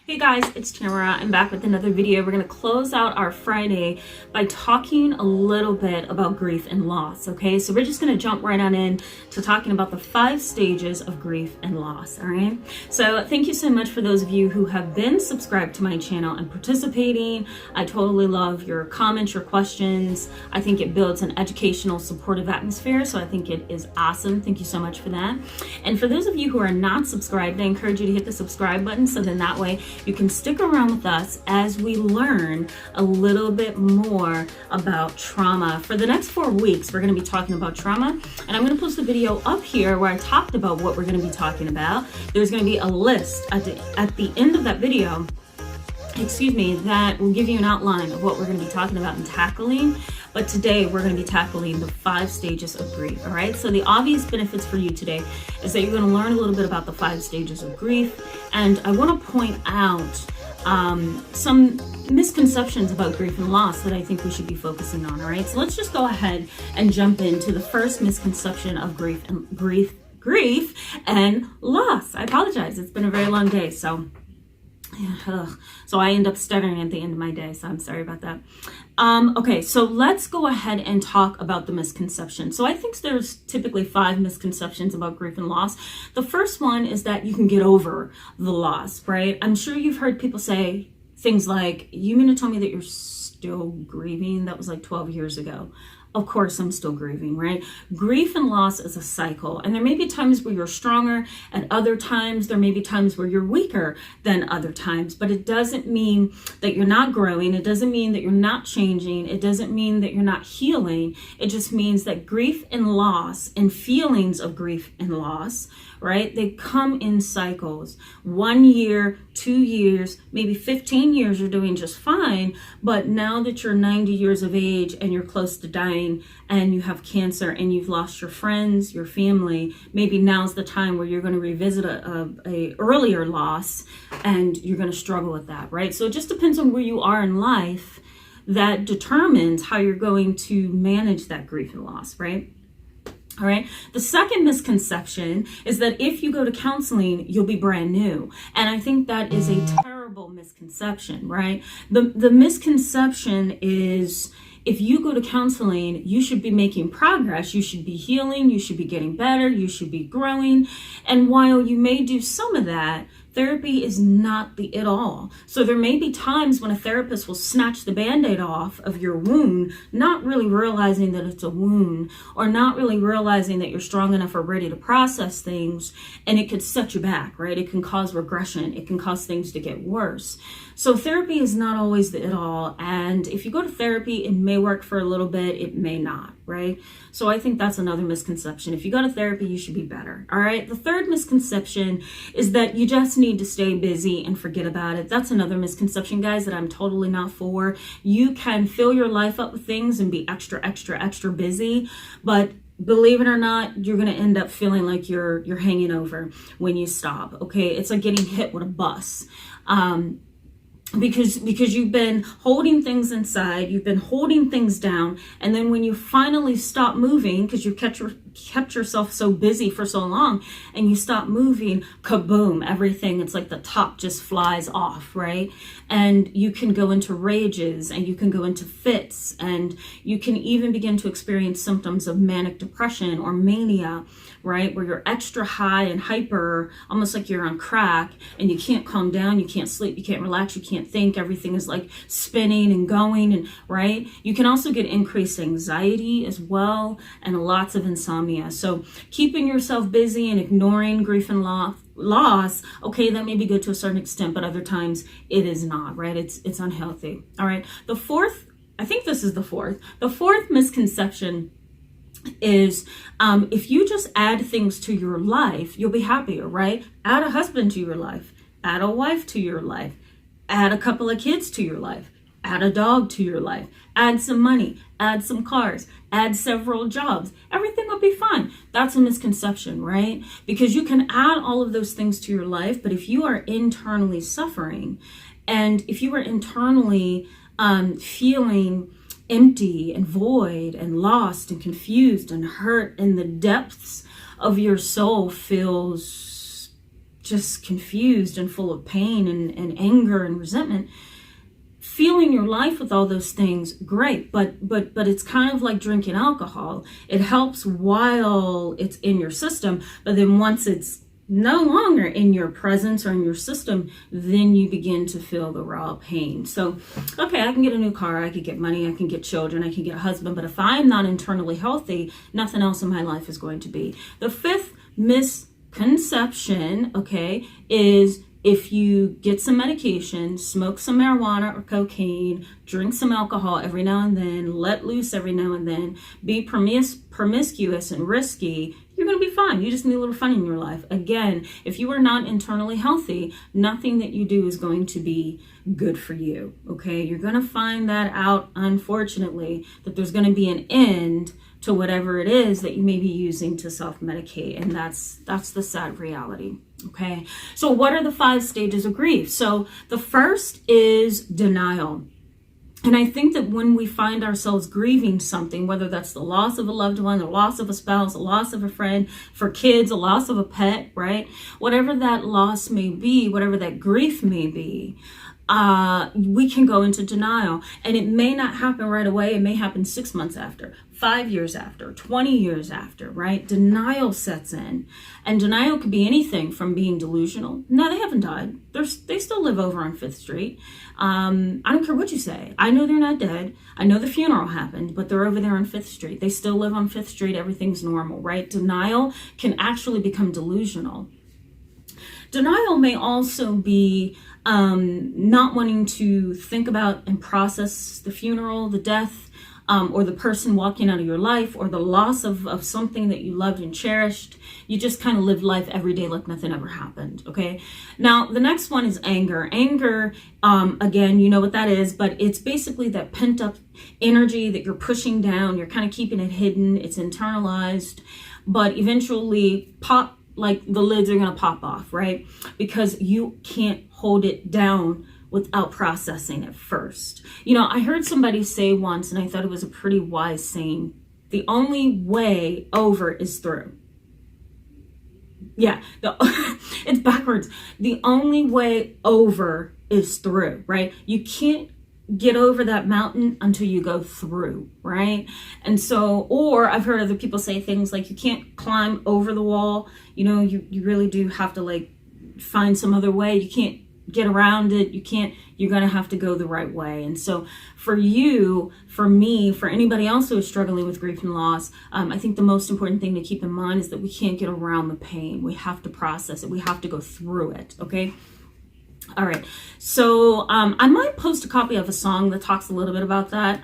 Hey guys, it's Tamara. I'm back with another video. We're going to close out our Friday by talking a little bit about grief and loss, okay? So we're just going to jump right on in to talking about the 5 stages of grief and loss, all right? So thank you so much for those of you who have been subscribed to my channel and participating. I totally love your comments, your questions. I think it builds an educational, supportive atmosphere, so I think it is awesome. Thank you so much for that. And for those of you who are not subscribed, I encourage you to hit the subscribe button so then that way you can stick around with us as we learn a little bit more about trauma. For the next 4 weeks, we're going to be talking about trauma, and I'm going to post a video up here where I talked about what we're going to be talking about. There's going to be a list at the end of that video, that will give you an outline of what we're going to be talking about and tackling. But today we're going to be tackling the 5 stages of grief, all right? So the obvious benefits for you today is that you're going to learn a little bit about the 5 stages of grief. And I want to point out some misconceptions about grief and loss that I think we should be focusing on, all right? So let's just go ahead and jump into the first misconception of grief and loss. I apologize. It's been a very long day, so I end up stuttering at the end of my day, so I'm sorry about that. Okay, so let's go ahead and talk about the misconception. So I think there's typically 5 misconceptions about grief and loss. The first one is that you can get over the loss, right? I'm sure you've heard people say things like, you mean to tell me that you're still grieving? That was like 12 years ago. Of course, I'm still grieving, right? Grief and loss is a cycle. And there may be times where you're stronger, and other times there may be times where you're weaker than other times. But it doesn't mean that you're not growing. It doesn't mean that you're not changing. It doesn't mean that you're not healing. It just means that grief and loss and feelings of grief and loss, right? They come in cycles. 1 year, 2 years, maybe 15 years, you're doing just fine. But now that you're 90 years of age and you're close to dying, and you have cancer and you've lost your friends, your family, maybe now's the time where you're going to revisit a earlier loss, and you're going to struggle with that, right? So it just depends on where you are in life that determines how you're going to manage that grief and loss, right? All right. The second misconception is that if you go to counseling, you'll be brand new. And I think that is a terrible misconception, right? The misconception is, if you go to counseling, you should be making progress. You should be healing. You should be getting better. You should be growing. And while you may do some of that, therapy is not the it-all. So there may be times when a therapist will snatch the Band-Aid off of your wound, not really realizing that it's a wound, or not really realizing that you're strong enough or ready to process things, and it could set you back, right? It can cause regression. It can cause things to get worse. So therapy is not always the it-all, and if you go to therapy, it may work for a little bit, it may not, right? So I think that's another misconception. If you go to therapy, you should be better, all right? The third misconception is that you just need to stay busy and forget about it. That's another misconception, guys, that I'm totally not for. You can fill your life up with things and be extra busy, but believe it or not, you're going to end up feeling like you're hanging over when you stop, okay? It's like getting hit with a bus. Because you've been holding things inside, you've been holding things down, and then when you finally stop moving, because you've kept yourself so busy for so long, and you stop moving, kaboom, everything, it's like the top just flies off, right? And you can go into rages, and you can go into fits, and you can even begin to experience symptoms of manic depression or mania, right? Where you're extra high and hyper, almost like you're on crack, and you can't calm down, you can't sleep, you can't relax, you can't think, everything is like spinning and going, and right? You can also get increased anxiety as well, and lots of insomnia. So keeping yourself busy and ignoring grief and loss, okay, that may be good to a certain extent, but other times it is not, right? It's unhealthy. All right. The fourth misconception is if you just add things to your life, you'll be happier, right? Add a husband to your life, add a wife to your life, add a couple of kids to your life, add a dog to your life, add some money, add some cars, add several jobs. Everything will be fine. That's a misconception, right? Because you can add all of those things to your life, but if you are internally suffering, and if you are internally feeling empty and void and lost and confused and hurt, and the depths of your soul feels just confused and full of pain and anger and resentment, feeling your life with all those things, great, but it's kind of like drinking alcohol. It helps while it's in your system, but then once it's no longer in your presence or in your system, then you begin to feel the raw pain. So, okay, I can get a new car, I can get money, I can get children, I can get a husband, but if I'm not internally healthy, nothing else in my life is going to be. The fifth misconception, okay, is if you get some medication, smoke some marijuana or cocaine, drink some alcohol every now and then, let loose every now and then, be promiscuous and risky, you're going to be fine. You just need a little fun in your life. Again, if you are not internally healthy, nothing that you do is going to be good for you, okay? You're going to find that out, unfortunately, that there's going to be an end to whatever it is that you may be using to self-medicate, and that's the sad reality. Okay, so what are the 5 stages of grief? So the first is denial. And I think that when we find ourselves grieving something, whether that's the loss of a loved one, the loss of a spouse, the loss of a friend, for kids, a loss of a pet, right? Whatever that loss may be, whatever that grief may be, we can go into denial. And it may not happen right away. It may happen 6 months after, 5 years after, 20 years after, right? Denial sets in. And denial could be anything from being delusional. No, they haven't died. They still live over on 5th Street. I don't care what you say. I know they're not dead. I know the funeral happened, but they're over there on 5th Street. They still live on 5th Street. Everything's normal, right? Denial can actually become delusional. Denial may also be not wanting to think about and process the funeral, the death, or the person walking out of your life, or the loss of something that you loved and cherished. You just kind of live life every day like nothing ever happened, okay? Now, the next one is anger. Anger, again, you know what that is, but it's basically that pent-up energy that you're pushing down. You're kind of keeping it hidden. It's internalized, but eventually like the lids are going to pop off, right? Because you can't hold it down without processing it first. You know, I heard somebody say once, and I thought it was a pretty wise saying, the only way over is through. Yeah, it's backwards. The only way over is through, right? You can't get over that mountain until you go through, right? And so, or I've heard other people say things like you can't climb over the wall. You know, you really do have to like find some other way. You can't get around it. You're going to have to go the right way. And so for you, for me, for anybody else who is struggling with grief and loss, I think the most important thing to keep in mind is that we can't get around the pain. We have to process it. We have to go through it. Okay. All right, so I might post a copy of a song that talks a little bit about that.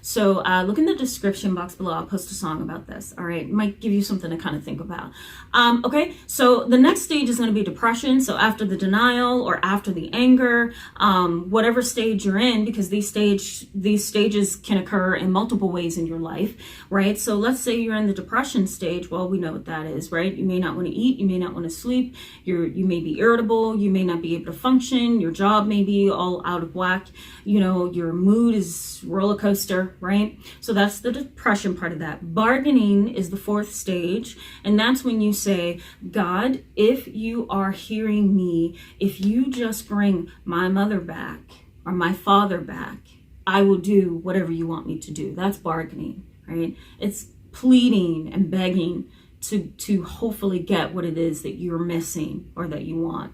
So look in the description box below. I'll post a song about this. All right, might give you something to kind of think about. Okay, so the next stage is going to be depression. So after the denial or after the anger, whatever stage you're in, because these stages can occur in multiple ways in your life, right? So let's say you're in the depression stage. Well, we know what that is, right? You may not want to eat. You may not want to sleep. You may be irritable. You may not be able to function, your job may be all out of whack, you know, your mood is roller coaster, right? So that's the depression part of that. Bargaining is the 4th stage, and that's when you say, God, if you are hearing me, if you just bring my mother back or my father back, I will do whatever you want me to do. That's bargaining, right? It's pleading and begging to hopefully get what it is that you're missing or that you want.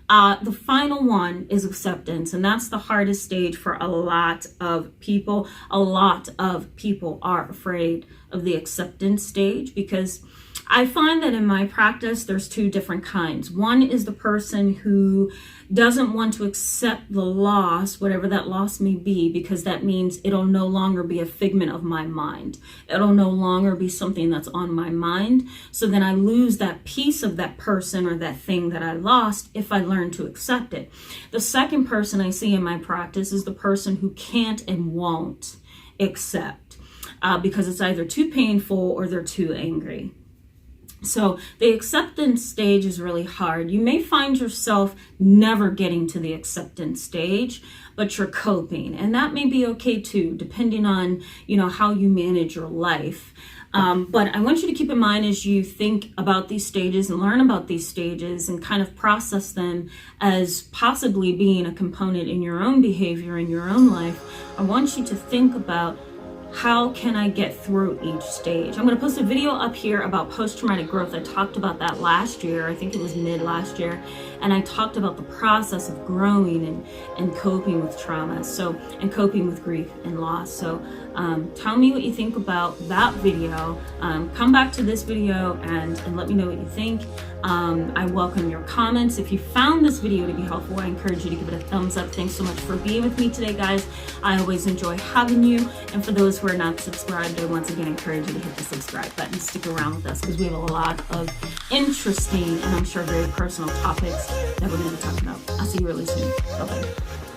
The final one is acceptance, and that's the hardest stage for a lot of people. A lot of people are afraid of the acceptance stage because I find that in my practice, there's 2 different kinds. One is the person who doesn't want to accept the loss, whatever that loss may be, because that means it'll no longer be a figment of my mind. It'll no longer be something that's on my mind. So then I lose that piece of that person or that thing that I lost if I learn to accept it. The second person I see in my practice is the person who can't and won't accept because it's either too painful or they're too angry. So the acceptance stage is really hard. You may find yourself never getting to the acceptance stage, but you're coping. And that may be okay too, depending on, you know, how you manage your life. But I want you to keep in mind as you think about these stages and learn about these stages and kind of process them as possibly being a component in your own behavior, in your own life, I want you to think about, how can I get through each stage? I'm going to post a video up here about post-traumatic growth. I talked about that last year. I think it was mid last year. And I talked about the process of growing and coping with trauma. And coping with grief and loss. So tell me what you think about that video. Come back to this video and let me know what you think. I welcome your comments. If you found this video to be helpful, I encourage you to give it a thumbs up. Thanks so much for being with me today, guys. I always enjoy having you. And for those who are not subscribed, I once again encourage you to hit the subscribe button. Stick around with us because we have a lot of interesting and I'm sure very personal topics that we're going to talk about. I'll see you really soon. Bye-bye.